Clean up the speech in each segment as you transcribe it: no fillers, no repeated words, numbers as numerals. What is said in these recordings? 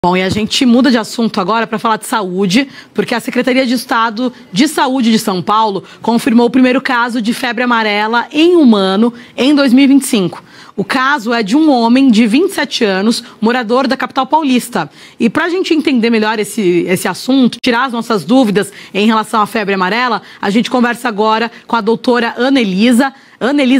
Bom, e a gente muda de assunto agora para falar de saúde, porque a Secretaria de Estado de Saúde de São Paulo confirmou o primeiro caso de febre amarela em humano em 2025. O caso é de um homem de 27 anos, morador da capital paulista. E para a gente entender melhor esse assunto, tirar as nossas dúvidas em relação à febre amarela, a gente conversa agora com a doutora Ana Elisa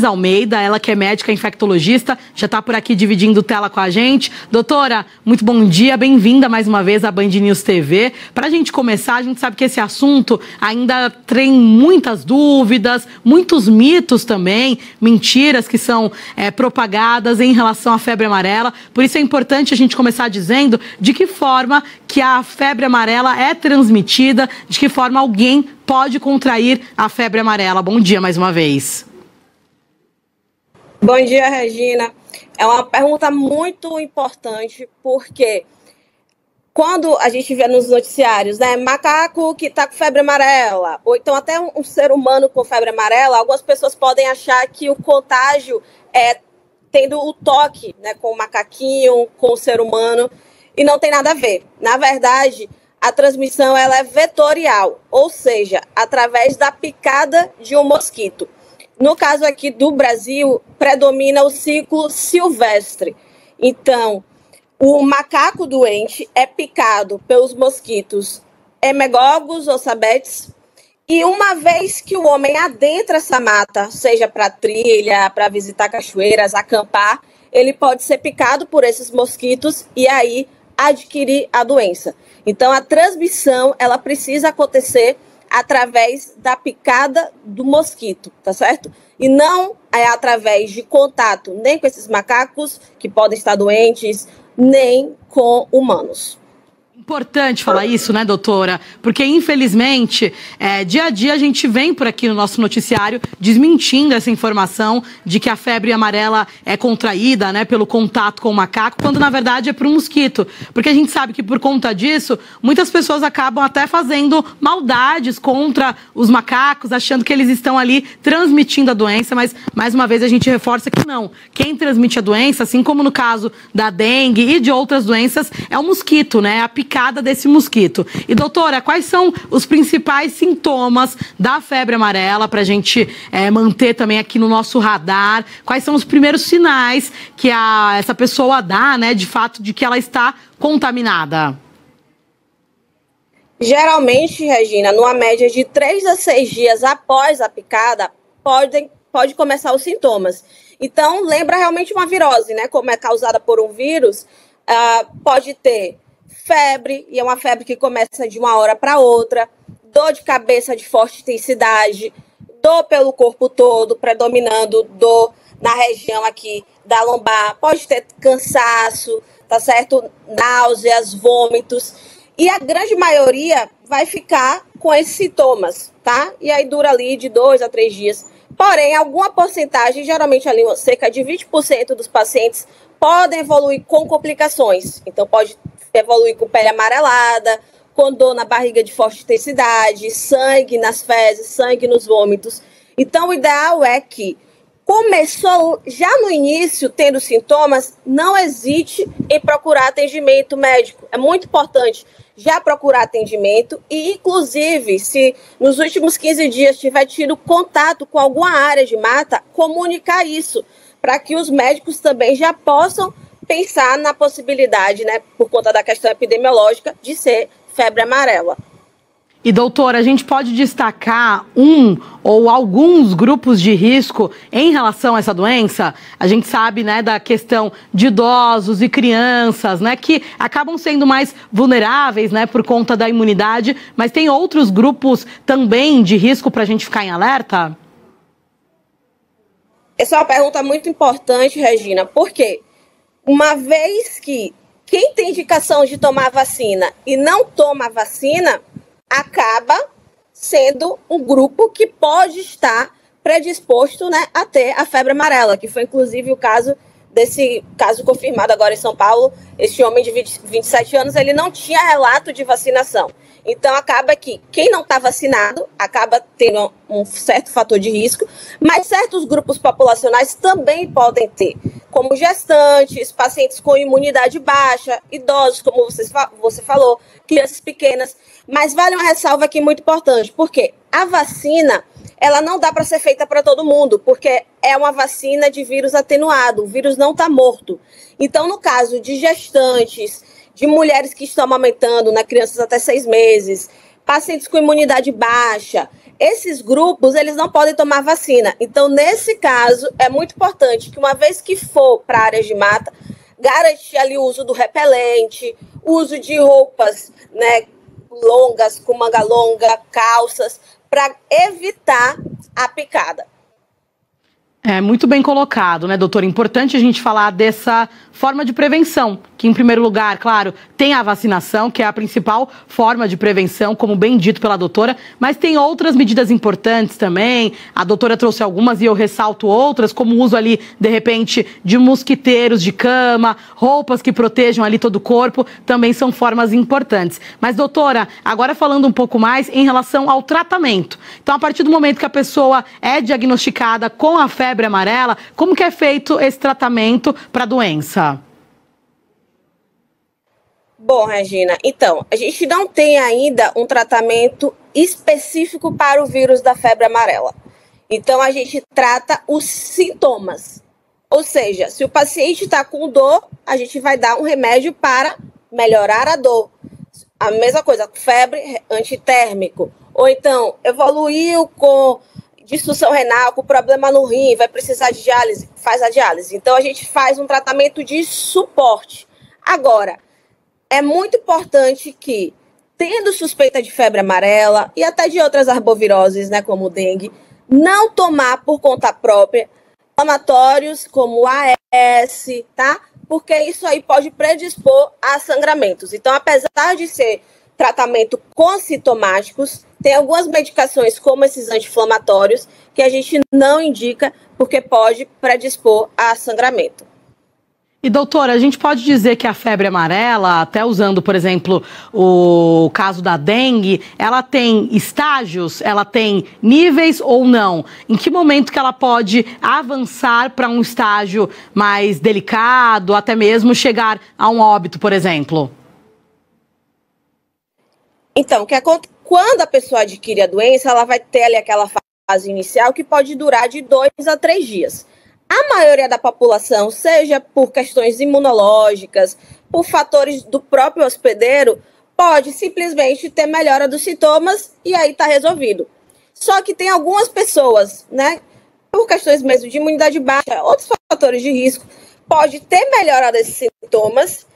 Almeida, ela que é médica infectologista, já está por aqui dividindo tela com a gente. Doutora, muito bom dia, bem-vinda mais uma vez à Band News TV. Para a gente começar, a gente sabe que esse assunto ainda tem muitas dúvidas, muitos mitos também, mentiras que são propagadas em relação à febre amarela. Por isso é importante a gente começar dizendo de que forma que a febre amarela é transmitida, de que forma alguém pode contrair a febre amarela. Bom dia mais uma vez. Bom dia, Regina. É uma pergunta muito importante, porque quando a gente vê nos noticiários, né, macaco que está com febre amarela, ou então até um ser humano com febre amarela, algumas pessoas podem achar que o contágio é tendo o toque, né, com o macaquinho, com o ser humano, e não tem nada a ver. Na verdade, a transmissão ela é vetorial, ou seja, através da picada de um mosquito. No caso aqui do Brasil, predomina o ciclo silvestre. Então, o macaco doente é picado pelos mosquitos Hemegogos ou Sabetes, e uma vez que o homem adentra essa mata, seja para trilha, para visitar cachoeiras, acampar, ele pode ser picado por esses mosquitos e aí adquirir a doença. Então, a transmissão ela precisa acontecer através da picada do mosquito, tá certo? E não é através de contato nem com esses macacos, que podem estar doentes, nem com humanos. Importante falar isso, né, doutora? Porque, infelizmente, dia a dia a gente vem por aqui no nosso noticiário desmentindo essa informação de que a febre amarela é contraída, né, pelo contato com o macaco, quando, na verdade, é por um mosquito. Porque a gente sabe que, por conta disso, muitas pessoas acabam até fazendo maldades contra os macacos, achando que eles estão ali transmitindo a doença, mas, mais uma vez, a gente reforça que não. Quem transmite a doença, assim como no caso da dengue e de outras doenças, é o mosquito, né, a picada desse mosquito. E, doutora, quais são os principais sintomas da febre amarela para a gente manter também aqui no nosso radar? Quais são os primeiros sinais que essa pessoa dá, né, de fato, de que ela está contaminada? Geralmente, Regina, numa média de 3 a 6 dias após a picada, pode começar os sintomas. Então, lembra realmente uma virose, né? Como é causada por um vírus, pode ter febre, e é uma febre que começa de uma hora para outra, dor de cabeça de forte intensidade, dor pelo corpo todo, predominando dor na região aqui da lombar, pode ter cansaço, tá certo? Náuseas, vômitos, e a grande maioria vai ficar com esses sintomas, tá? E aí dura ali de 2 a 3 dias. Porém, alguma porcentagem, geralmente ali cerca de 20% dos pacientes podem evoluir com complicações. Então, pode evoluir com pele amarelada, com dor na barriga de forte intensidade, sangue nas fezes, sangue nos vômitos. Então, o ideal é que começou já no início tendo sintomas, não hesite em procurar atendimento médico. É muito importante já procurar atendimento e, inclusive, se nos últimos 15 dias tiver tido contato com alguma área de mata, comunicar isso, para que os médicos também já possam pensar na possibilidade, né, por conta da questão epidemiológica, de ser febre amarela. E, doutora, a gente pode destacar um ou alguns grupos de risco em relação a essa doença? A gente sabe, né, da questão de idosos e crianças, né, que acabam sendo mais vulneráveis, né, por conta da imunidade, mas tem outros grupos também de risco para a gente ficar em alerta? Essa é uma pergunta muito importante, Regina, porque uma vez que quem tem indicação de tomar vacina e não toma vacina, acaba sendo um grupo que pode estar predisposto, né, a ter a febre amarela, que foi inclusive o caso desse caso confirmado agora em São Paulo, este homem de 27 anos, ele não tinha relato de vacinação. Então, acaba que quem não está vacinado acaba tendo um certo fator de risco, mas certos grupos populacionais também podem ter, como gestantes, pacientes com imunidade baixa, idosos, como você falou, crianças pequenas. Mas vale uma ressalva aqui muito importante, porque a vacina, ela não dá para ser feita para todo mundo, porque é uma vacina de vírus atenuado, o vírus não está morto. Então, no caso de gestantes, de mulheres que estão amamentando, né, crianças até 6 meses, pacientes com imunidade baixa, esses grupos, eles não podem tomar vacina. Então, nesse caso, é muito importante que uma vez que for para áreas de mata, garantir ali o uso do repelente, o uso de roupas, né, longas, com manga longa, calças, para evitar a picada. É muito bem colocado, né, doutora? Importante a gente falar dessa forma de prevenção, que em primeiro lugar, claro, tem a vacinação, que é a principal forma de prevenção, como bem dito pela doutora, mas tem outras medidas importantes também. A doutora trouxe algumas e eu ressalto outras, como o uso ali, de repente, de mosquiteiros de cama, roupas que protejam ali todo o corpo, também são formas importantes. Mas, doutora, agora falando um pouco mais em relação ao tratamento. Então, a partir do momento que a pessoa é diagnosticada com a febre amarela, como que é feito esse tratamento para a doença? Bom, Regina, então, a gente não tem ainda um tratamento específico para o vírus da febre amarela. Então, a gente trata os sintomas. Ou seja, se o paciente está com dor, a gente vai dar um remédio para melhorar a dor. A mesma coisa, febre, antitérmico. Ou então, evoluiu com disfunção renal, com problema no rim, vai precisar de diálise, faz a diálise. Então, a gente faz um tratamento de suporte. Agora, é muito importante que, tendo suspeita de febre amarela e até de outras arboviroses, né, como o dengue, não tomar por conta própria inflamatórios como AS, tá? Porque isso aí pode predispor a sangramentos. Então, apesar de ser tratamento com sintomáticos, tem algumas medicações como esses anti-inflamatórios que a gente não indica porque pode predispor a sangramento. E, doutora, a gente pode dizer que a febre amarela, até usando, por exemplo, o caso da dengue, ela tem estágios, ela tem níveis ou não? Em que momento que ela pode avançar para um estágio mais delicado, até mesmo chegar a um óbito, por exemplo? Então, quando a pessoa adquire a doença, ela vai ter ali aquela fase inicial que pode durar de 2 a 3 dias. A maioria da população, seja por questões imunológicas, por fatores do próprio hospedeiro, pode simplesmente ter melhora dos sintomas e aí está resolvido. Só que tem algumas pessoas, né, por questões mesmo de imunidade baixa, outros fatores de risco, pode ter melhora desses sintomas,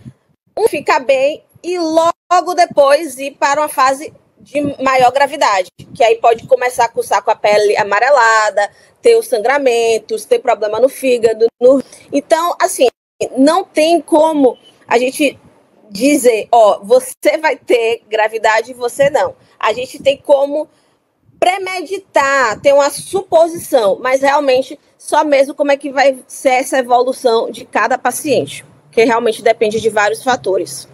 ficar bem e logo depois ir para uma fase de maior gravidade, que aí pode começar a coçar com a pele amarelada, ter os sangramentos, ter problema no fígado. Então, assim, não tem como a gente dizer, ó, você vai ter gravidade e você não. A gente tem como premeditar, ter uma suposição, mas realmente só mesmo como é que vai ser essa evolução de cada paciente, que realmente depende de vários fatores.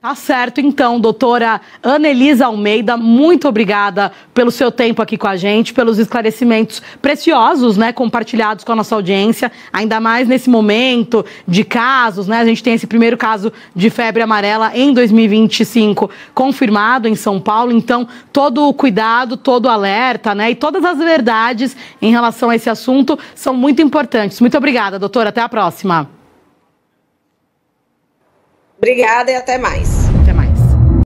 Tá certo, então, doutora Anelisa Almeida, muito obrigada pelo seu tempo aqui com a gente, pelos esclarecimentos preciosos, né, compartilhados com a nossa audiência, ainda mais nesse momento de casos, né, a gente tem esse primeiro caso de febre amarela em 2025 confirmado em São Paulo, então todo o cuidado, todo o alerta, né, e todas as verdades em relação a esse assunto são muito importantes. Muito obrigada, doutora, até a próxima. Obrigada e até mais.